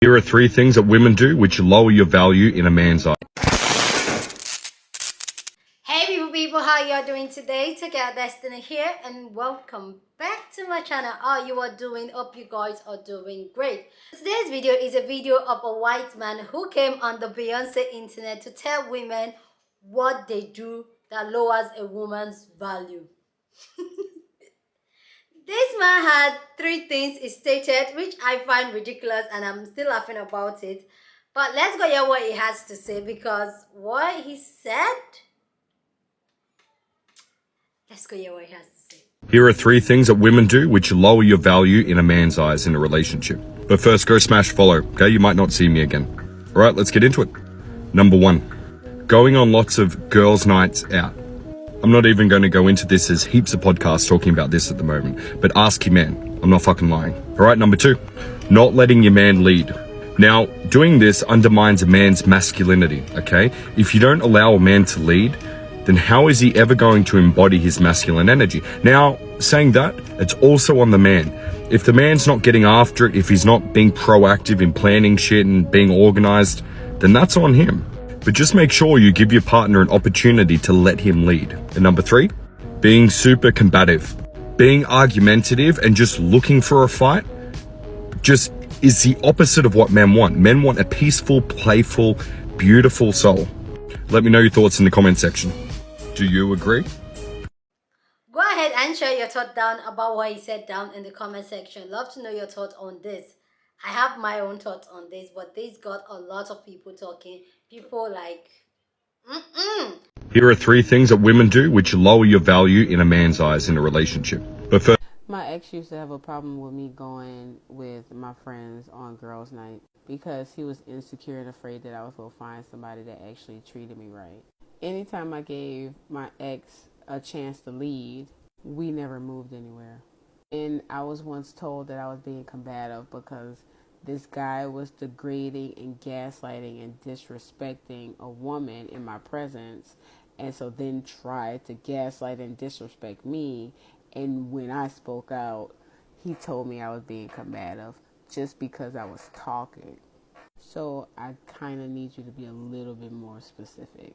Here are 3 things that women do which lower your value in a man's eye. Hey people, how y'all doing today? Together Destiny here and welcome back to my channel. How you are doing? Hope you guys are doing great. Today's video is a video of a white man who came on the Beyonce internet to tell women what they do that lowers a woman's value. This man had 3 things he stated, which I find ridiculous and I'm still laughing about it. But let's go hear what he has to say, because what he said... Let's go hear what he has to say. Here are 3 things that women do which lower your value in a man's eyes in a relationship. But first, go smash follow, okay? You might not see me again. Alright, let's get into it. Number 1, going on lots of girls' nights out. I'm not even going to go into this, as heaps of podcasts talking about this at the moment, but ask your man. I'm not fucking lying. Alright, number 2, not letting your man lead. Now, doing this undermines a man's masculinity, okay? If you don't allow a man to lead, then how is he ever going to embody his masculine energy? Now, saying that, it's also on the man. If the man's not getting after it, if he's not being proactive in planning shit and being organized, then that's on him. But just make sure you give your partner an opportunity to let him lead. And number 3, being super combative. Being argumentative and just looking for a fight just is the opposite of what men want. Men want a peaceful, playful, beautiful soul. Let me know your thoughts in the comment section. Do you agree? Go ahead and share your thought down about what he said down in the comment section. Love to know your thoughts on this. I have my own thoughts on this, but this got a lot of people talking. People like, Here are 3 things that women do which lower your value in a man's eyes in a relationship. But first, my ex used to have a problem with me going with my friends on girls' night because he was insecure and afraid that I was going to find somebody that actually treated me right. Anytime I gave my ex a chance to lead, we never moved anywhere. And I was once told that I was being combative because this guy was degrading and gaslighting and disrespecting a woman in my presence, and so then tried to gaslight and disrespect me. And when I spoke out, he told me I was being combative just because I was talking. So I kind of need you to be a little bit more specific.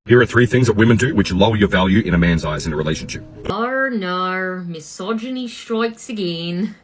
Here are 3 things that women do which lower your value in a man's eyes in a relationship. Nar, misogyny strikes again.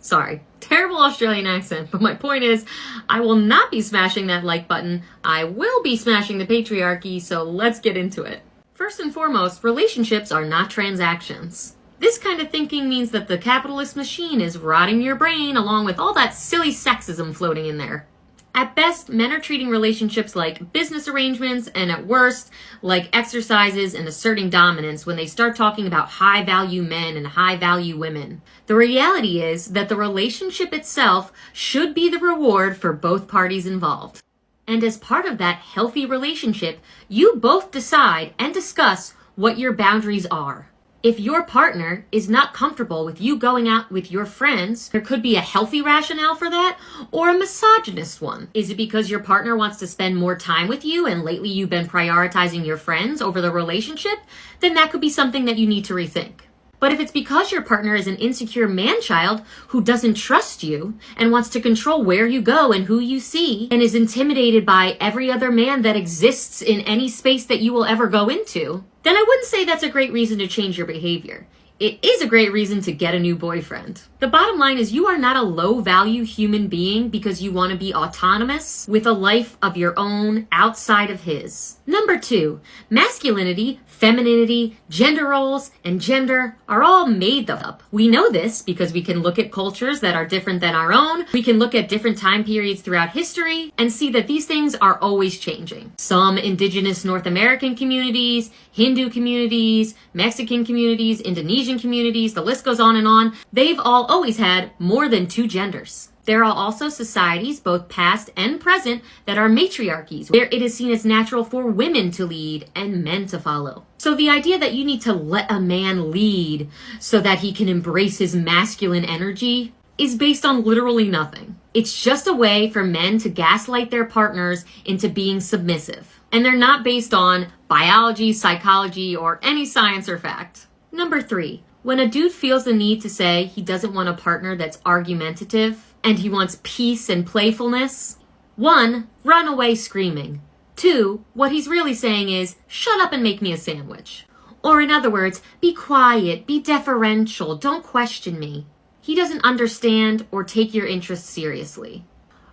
Sorry, terrible Australian accent, but my point is, I will not be smashing that like button. I will be smashing the patriarchy, so let's get into it. First and foremost, relationships are not transactions. This kind of thinking means that the capitalist machine is rotting your brain along with all that silly sexism floating in there. At best, men are treating relationships like business arrangements, and at worst, like exercises and asserting dominance when they start talking about high-value men and high-value women. The reality is that the relationship itself should be the reward for both parties involved. And as part of that healthy relationship, you both decide and discuss what your boundaries are. If your partner is not comfortable with you going out with your friends, there could be a healthy rationale for that or a misogynist one. Is it because your partner wants to spend more time with you and lately you've been prioritizing your friends over the relationship? Then that could be something that you need to rethink. But if it's because your partner is an insecure man-child who doesn't trust you and wants to control where you go and who you see and is intimidated by every other man that exists in any space that you will ever go into, then I wouldn't say that's a great reason to change your behavior. It is a great reason to get a new boyfriend. The bottom line is you are not a low-value human being because you want to be autonomous with a life of your own outside of his. Number 2, masculinity, femininity, gender roles, and gender are all made up. We know this because we can look at cultures that are different than our own. We can look at different time periods throughout history and see that these things are always changing. Some indigenous North American communities, Hindu communities, Mexican communities, Indonesian communities, the list goes on, they've all always had more than 2 genders. There are also societies, both past and present, that are matriarchies, where it is seen as natural for women to lead and men to follow. So the idea that you need to let a man lead so that he can embrace his masculine energy is based on literally nothing. It's just a way for men to gaslight their partners into being submissive. And they're not based on biology, psychology, or any science or fact. Number 3, when a dude feels the need to say he doesn't want a partner that's argumentative, and he wants peace and playfulness. 1, run away screaming. 2, what he's really saying is, shut up and make me a sandwich. Or in other words, be quiet, be deferential, don't question me. He doesn't understand or take your interests seriously.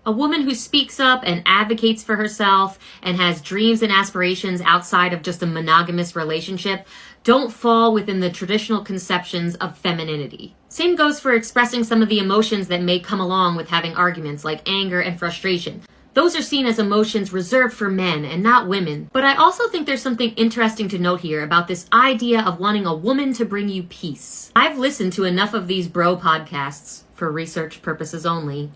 A woman who speaks up and advocates for herself and has dreams and aspirations outside of just a monogamous relationship don't fall within the traditional conceptions of femininity. Same goes for expressing some of the emotions that may come along with having arguments, like anger and frustration. Those are seen as emotions reserved for men and not women. But I also think there's something interesting to note here about this idea of wanting a woman to bring you peace. I've listened to enough of these bro podcasts, for research purposes only,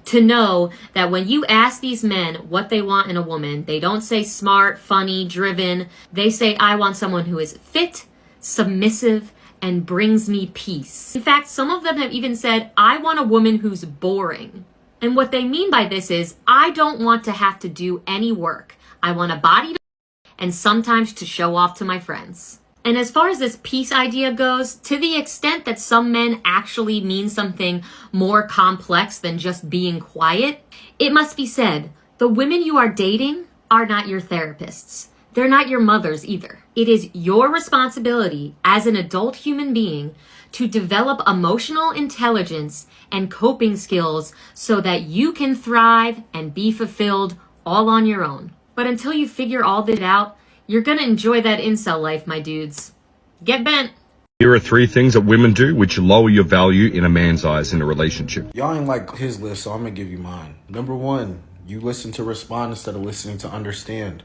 to know that when you ask these men what they want in a woman, they don't say smart, funny, driven. They say, I want someone who is fit, submissive, and brings me peace. In fact, some of them have even said, I want a woman who's boring. And what they mean by this is, I don't want to have to do any work. I want a body and sometimes to show off to my friends. And as far as this peace idea goes, to the extent that some men actually mean something more complex than just being quiet, it must be said, the women you are dating are not your therapists. They're not your mothers either. It is your responsibility as an adult human being to develop emotional intelligence and coping skills so that you can thrive and be fulfilled all on your own. But until you figure all that out, you're gonna enjoy that incel life, my dudes. Get bent. Here are 3 things that women do which lower your value in a man's eyes in a relationship. Y'all ain't like his list, so I'm gonna give you mine. Number 1, you listen to respond instead of listening to understand.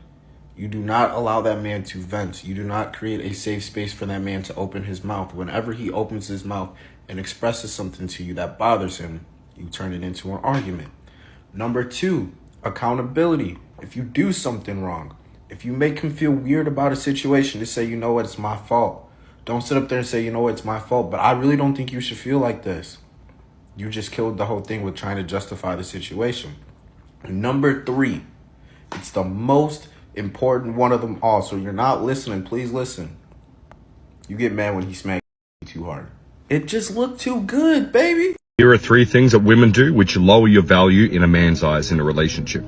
You do not allow that man to vent. You do not create a safe space for that man to open his mouth. Whenever he opens his mouth and expresses something to you that bothers him, you turn it into an argument. Number 2, accountability. If you do something wrong, if you make him feel weird about a situation, just say, you know what, it's my fault. Don't sit up there and say, you know what, it's my fault, but I really don't think you should feel like this. You just killed the whole thing with trying to justify the situation. Number 3, it's the most important one of them all. So you're not listening, please listen. You get mad when he smacks you too hard. It just looked too good, baby. Here are 3 things that women do which lower your value in a man's eyes in a relationship.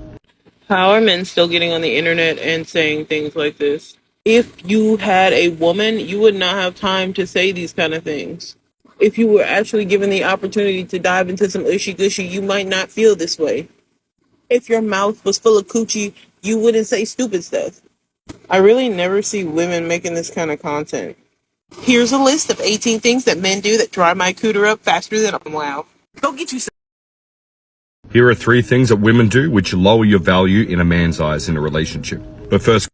How are men still getting on the internet and saying things like this? If you had a woman, you would not have time to say these kind of things. If you were actually given the opportunity to dive into some ushy-gushy, you might not feel this way. If your mouth was full of coochie, you wouldn't say stupid stuff. I really never see women making this kind of content. Here's a list of 18 things that men do that dry my cooter up faster than I'm wow. Go get you some. Here are 3 things that women do which lower your value in a man's eyes in a relationship. But first,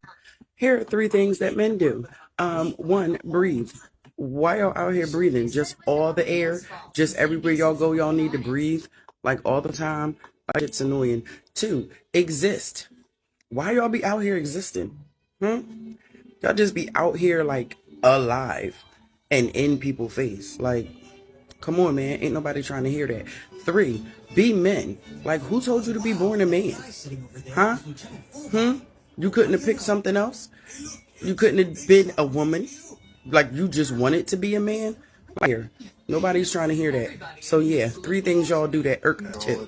here are 3 things that men do. 1, breathe. Why y'all out here breathing? Just all the air? Just everywhere y'all go, y'all need to breathe? Like all the time? It's annoying. 2, exist. Why y'all be out here existing? Y'all just be out here like alive and in people's face. Like, come on, man. Ain't nobody trying to hear that. 3, be men. Like, who told you to be born a man? Huh? You couldn't have picked something else? You couldn't have been a woman? Like, you just wanted to be a man? Like, here. Nobody's trying to hear that. So, yeah, 3 things y'all do that irk shit.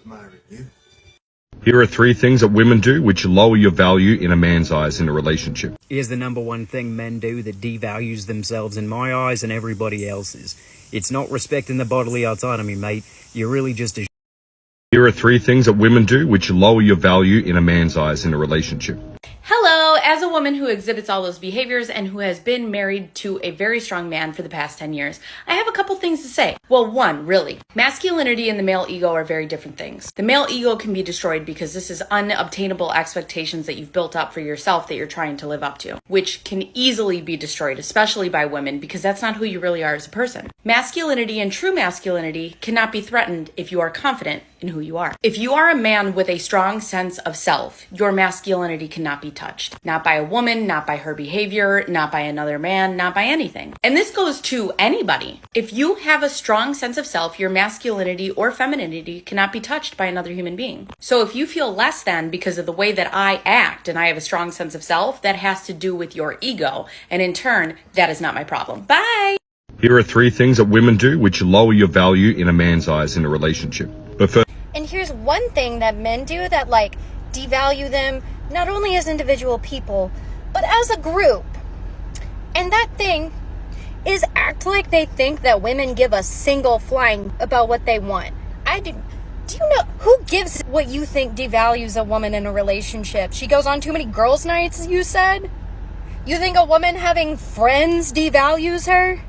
Here are 3 things that women do which lower your value in a man's eyes in a relationship. Here's the number 1 thing men do that devalues themselves in my eyes and everybody else's. It's not respecting the bodily autonomy, mate. You're really just a... Here are 3 things that women do which lower your value in a man's eyes in a relationship. Hello, as a woman who exhibits all those behaviors and who has been married to a very strong man for the past 10 years, I have a couple things to say. Well, 1, really. Masculinity and the male ego are very different things. The male ego can be destroyed because this is unobtainable expectations that you've built up for yourself that you're trying to live up to, which can easily be destroyed, especially by women, because that's not who you really are as a person. Masculinity and true masculinity cannot be threatened if you are confident in who you are. If you are a man with a strong sense of self, your masculinity cannot be touched. Not by a woman, not by her behavior, not by another man, not by anything. And this goes to anybody. If you have a strong sense of self, your masculinity or femininity cannot be touched by another human being. So if you feel less than because of the way that I act and I have a strong sense of self, that has to do with your ego. And in turn, that is not my problem. Bye! Here are 3 things that women do which lower your value in a man's eyes in a relationship. But first, And here's one thing that men do that like devalue them not only as individual people, but as a group. And that thing is act like they think that women give a single flying about what they want. Do you know who gives what you think devalues a woman in a relationship? She goes on too many girls' nights, you said? You think a woman having friends devalues her?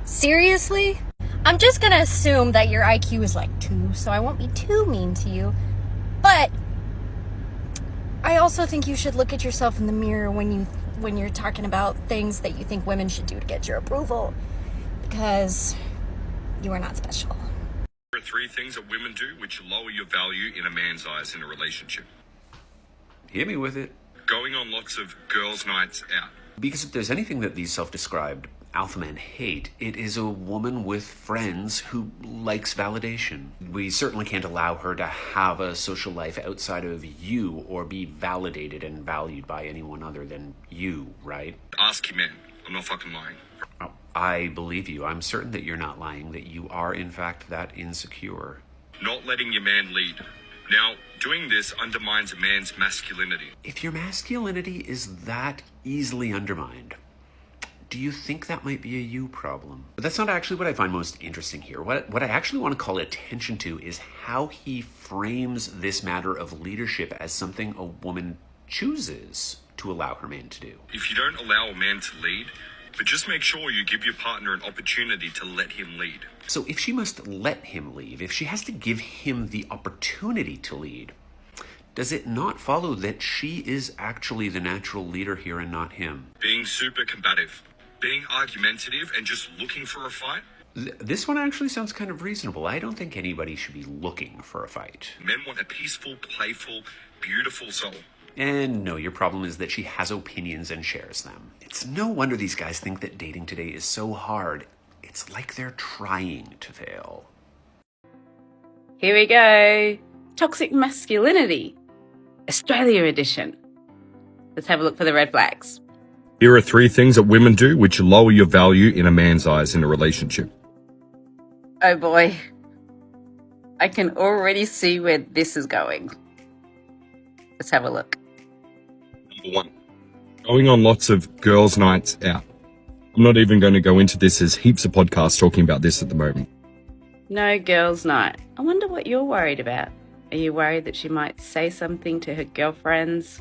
Seriously? I'm just gonna assume that your IQ is like 2, so I won't be too mean to you. But I also think you should look at yourself in the mirror when you're talking about things that you think women should do to get your approval, because you are not special. There are 3 things that women do which lower your value in a man's eyes in a relationship. Hit me with it. Going on lots of girls' nights out. Because if there's anything that these self-described alpha men hate, it is a woman with friends who likes validation. We certainly can't allow her to have a social life outside of you or be validated and valued by anyone other than you, right? Ask your man. I'm not fucking lying. Oh, I believe you. I'm certain that you're not lying, that you are in fact that insecure. Not letting your man lead. Now, doing this undermines a man's masculinity. If your masculinity is that easily undermined, do you think that might be a you problem? But that's not actually what I find most interesting here. What I actually want to call attention to is how he frames this matter of leadership as something a woman chooses to allow her man to do. If you don't allow a man to lead, but just make sure you give your partner an opportunity to let him lead. So if she must let him lead, if she has to give him the opportunity to lead, does it not follow that she is actually the natural leader here and not him? Being super combative, being argumentative and just looking for a fight. This one actually sounds kind of reasonable. I don't think anybody should be looking for a fight. Men want a peaceful, playful, beautiful soul. And no, your problem is that she has opinions and shares them. It's no wonder these guys think that dating today is so hard. It's like they're trying to fail. Here we go. Toxic masculinity. Australia edition. Let's have a look for the red flags. Here are 3 things that women do which lower your value in a man's eyes in a relationship. Oh boy. I can already see where this is going. Let's have a look. Number 1, going on lots of girls' nights out. I'm not even going to go into this. There's heaps of podcasts talking about this at the moment. No girls' night. I wonder what you're worried about. Are you worried that she might say something to her girlfriends?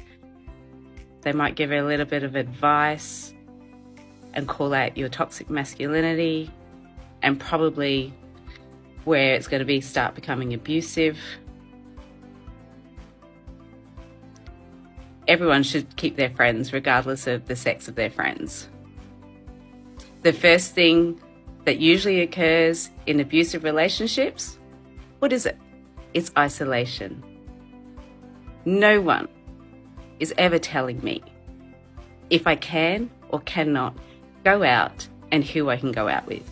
They might give her a little bit of advice and call out your toxic masculinity, and probably where it's going to start becoming abusive. Everyone should keep their friends regardless of the sex of their friends. The first thing that usually occurs in abusive relationships, what is it? It's isolation. No one is ever telling me if I can or cannot go out and who I can go out with.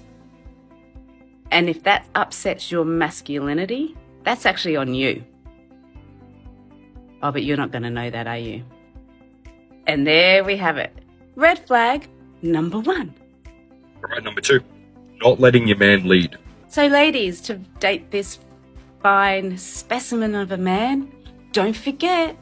And if that upsets your masculinity, that's actually on you. Oh, but you're not going to know that, are you? And there we have it. Red flag number 1. All right, number 2, not letting your man lead. So ladies, to date this fine specimen of a man, don't forget,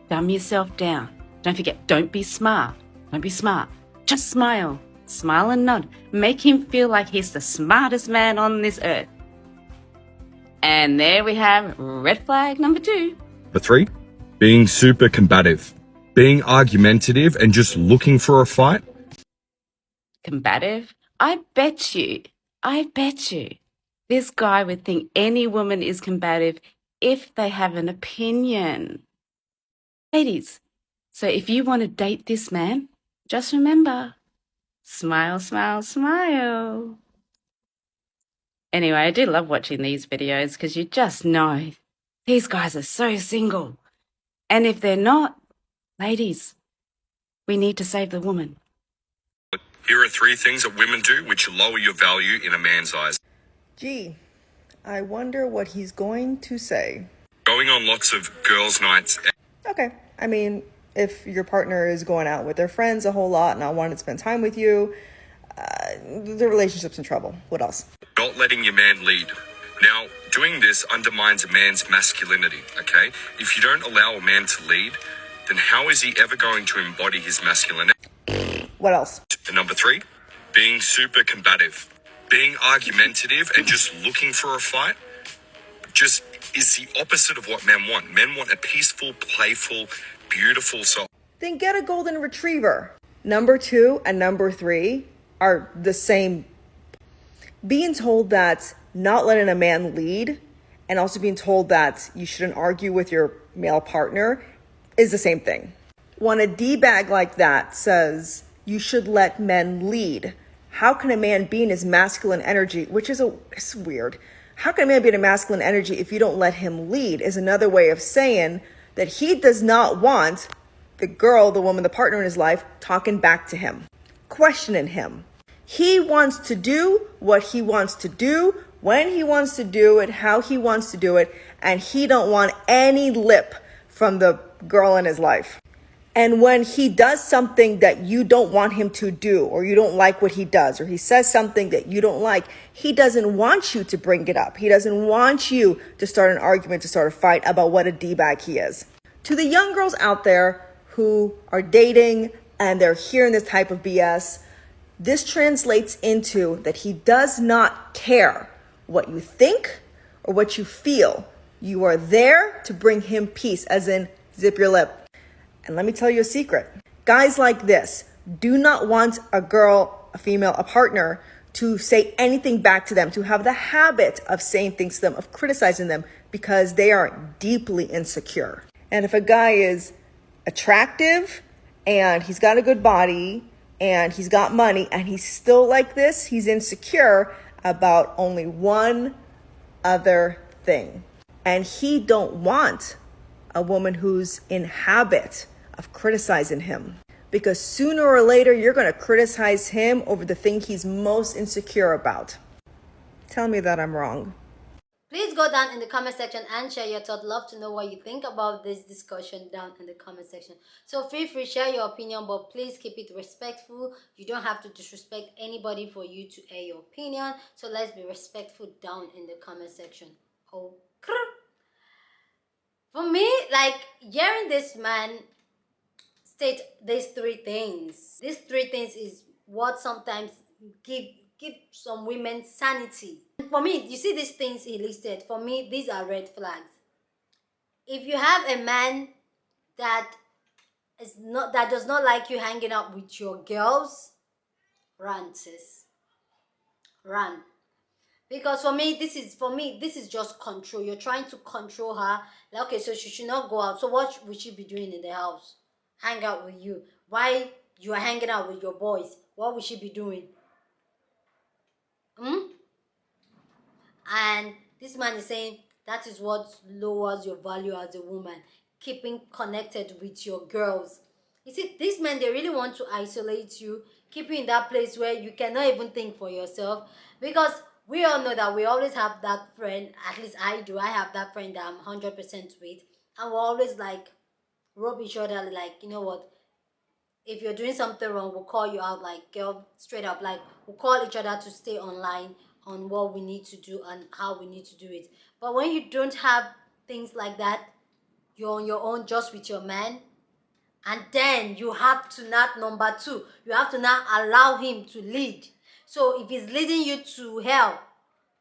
dumb yourself down. Don't forget, don't be smart. Don't be smart. Just smile. Smile and nod. Make him feel like he's the smartest man on this earth. And there we have red flag number 2. Number 3, being super combative, being argumentative and just looking for a fight. Combative? I bet you this guy would think any woman is combative if they have an opinion. Ladies, so if you want to date this man, just remember, smile, smile, smile. Anyway, I do love watching these videos because you just know these guys are so single. And if they're not, ladies, we need to save the woman. Here are 3 things that women do which lower your value in a man's eyes. Gee, I wonder what he's going to say. Going on lots of girls' nights out. Okay, I mean, if your partner is going out with their friends a whole lot and not wanting to spend time with you, the relationship's in trouble. What else? Not letting your man lead. Now, doing this undermines a man's masculinity, okay? If you don't allow a man to lead, then how is he ever going to embody his masculinity? What else? And number 3, being super combative. Being argumentative and just looking for a fight just is the opposite of what men want. Men want a peaceful, playful, beautiful soul. Then get a golden retriever. Number 2 and number 3 are the same. Being told that not letting a man lead and also being told that you shouldn't argue with your male partner is the same thing. When a D-bag like that says you should let men lead, how can a man be in his masculine energy, which is it's weird. How can a man be in a masculine energy if you don't let him lead is another way of saying that he does not want the girl, the woman, the partner in his life talking back to him, questioning him. He wants to do what he wants to do, when he wants to do it, how he wants to do it, and he don't want any lip from the girl in his life. And when he does something that you don't want him to do, or you don't like what he does, or he says something that you don't like, he doesn't want you to bring it up. He doesn't want you to start an argument, to start a fight about what a D-bag he is. To the young girls out there who are dating and they're hearing this type of BS, this translates into that he does not care what you think or what you feel. You are there to bring him peace, as in zip your lip. And let me tell you a secret. Guys like this do not want a girl, a female, a partner to say anything back to them, to have the habit of saying things to them, of criticizing them, because they are deeply insecure. And if a guy is attractive and he's got a good body and he's got money and he's still like this, he's insecure about only one other thing. And he don't want a woman who's in habit of criticizing him, because sooner or later you're going to criticize him over the thing he's most insecure about. Tell me that I'm wrong. Please go down in the comment section and share your thoughts. Love to know what you think about this discussion down in the comment section. So feel free, share your opinion, but please keep it respectful. You don't have to disrespect anybody for you to air your opinion. So let's be respectful down in the comment section. Oh, for me, like, hearing this man state these 3 things. These 3 things is what sometimes give some women sanity. For me, you see these things he listed, for me, these are red flags. If you have a man that does not like you hanging out with your girls, run, sis. Run. Because for me, this is just control. You're trying to control her. Like, okay, so she should not go out. So what would she be doing in the house? Hang out with you. Why you are hanging out with your boys? What would she be doing? And this man is saying that is what lowers your value as a woman. Keeping connected with your girls. You see, these men, they really want to isolate you, keep you in that place where you cannot even think for yourself. Because we all know that we always have that friend, at least I do, I have that friend that I'm 100% with. And we're always like, rub each other, like, you know what, if you're doing something wrong, we'll call you out, like, girl, straight up, like, we'll call each other to stay online on what we need to do and how we need to do it. But when you don't have things like that, you're on your own just with your man, and then you have to not, number 2, you have to not allow him to lead. So if he's leading you to hell,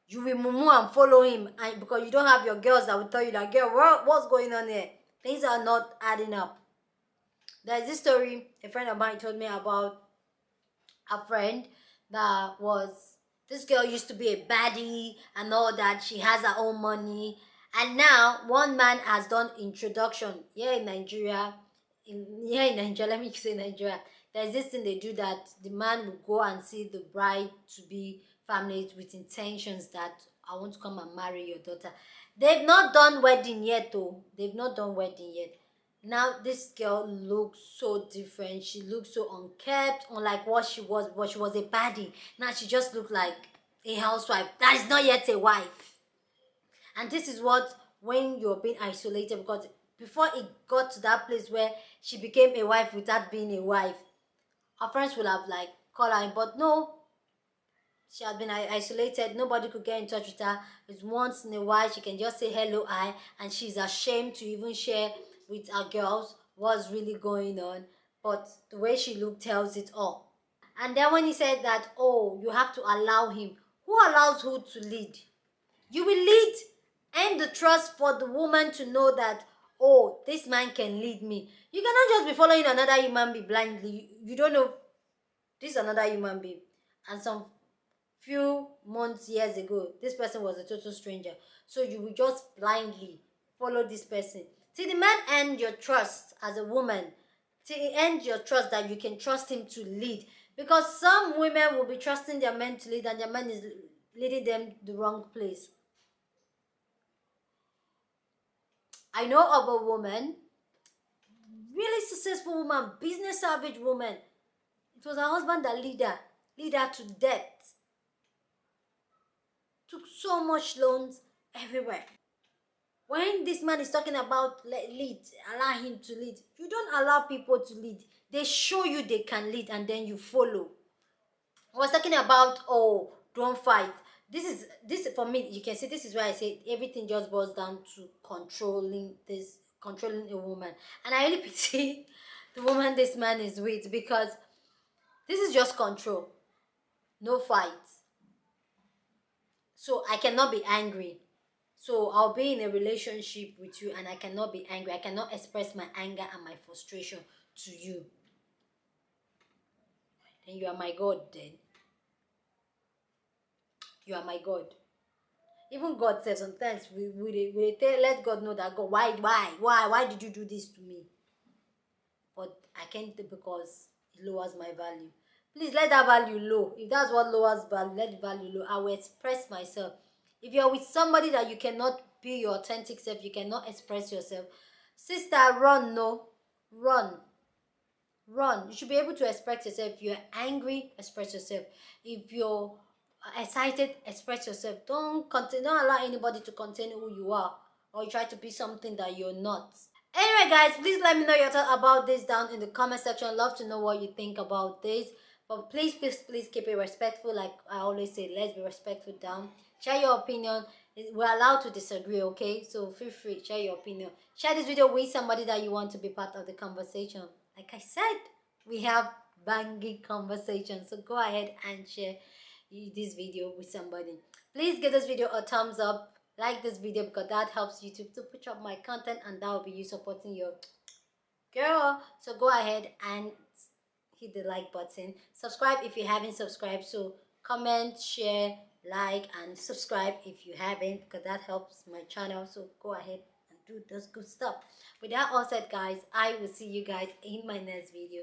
you will mumu and follow him, and because you don't have your girls that will tell you that, girl, what's going on here? Things are not adding up. There's this story a friend of mine told me about a friend that was, this girl used to be a baddie and all that. She has her own money. And now one man has done introduction here in Nigeria. Let me say Nigeria. There's this thing they do that the man will go and see the bride to be family with intentions that I want to come and marry your daughter. They've not done wedding yet though. They've not done wedding yet. Now this girl looks so different. She looks so unkept, unlike what she was. But she was a baddie. Now she just looks like a housewife that is not yet a wife. And this is what, when you're being isolated, because before it got to that place where she became a wife without being a wife, her friends will have like called her in, but no, She had been isolated. Nobody could get in touch with her. It's once in a while she can just say hello, hi, and she's ashamed to even share with her girls what's really going on. But the way she looked tells it all. And then when he said that, oh, you have to allow him. Who allows who to lead? You will lead and the trust for the woman to know that, oh, this man can lead me. You cannot just be following another human being blindly. You don't know this is another human being. And some few months, years ago, this person was a total stranger. So you will just blindly follow this person. See, the man earned your trust as a woman. Till he earned your trust that you can trust him to lead. Because some women will be trusting their men to lead and their man is leading them the wrong place. I know of a woman, really successful woman, business savage woman. It was her husband that lead her to death. Took so much loans everywhere. When this man is talking about lead, allow him to lead. You don't allow people to lead. They show you they can lead and then you follow. I was talking about, oh, don't fight. This for me, you can see this is why I say everything just boils down to controlling a woman. And I really pity the woman this man is with, because this is just control. No fight. So I cannot be angry. So I'll be in a relationship with you and I cannot be angry. I cannot express my anger and my frustration to you. Then you are my God then. You are my God. Even God says sometimes we let God know that, God, why did you do this to me? But I can't, because it lowers my value. Please let that value low. If that's what lowers value, let the value low. I will express myself. If you're with somebody that you cannot be your authentic self, you cannot express yourself, sister, run. No, run. You should be able to express yourself. If you're angry, express yourself. If you're excited, express yourself. Don't allow anybody to contain who you are, or you try to be something that you're not. Anyway, guys, please let me know your thoughts about this down in the comment section. I'd love to know what you think about this. But please keep it respectful. Like I always say, let's be respectful down. Share your opinion. We're allowed to disagree, okay? So feel free, share your opinion. Share this video with somebody that you want to be part of the conversation. Like I said, we have banging conversation. So go ahead and share this video with somebody. Please give this video a thumbs up. Like this video, because that helps YouTube to push up my content, and that will be you supporting your girl. So go ahead and hit the like button. Subscribe if you haven't subscribed. So comment, share, like, and subscribe if you haven't, because that helps my channel. So go ahead and do those good stuff. With that all said, guys, I will see you guys in my next video.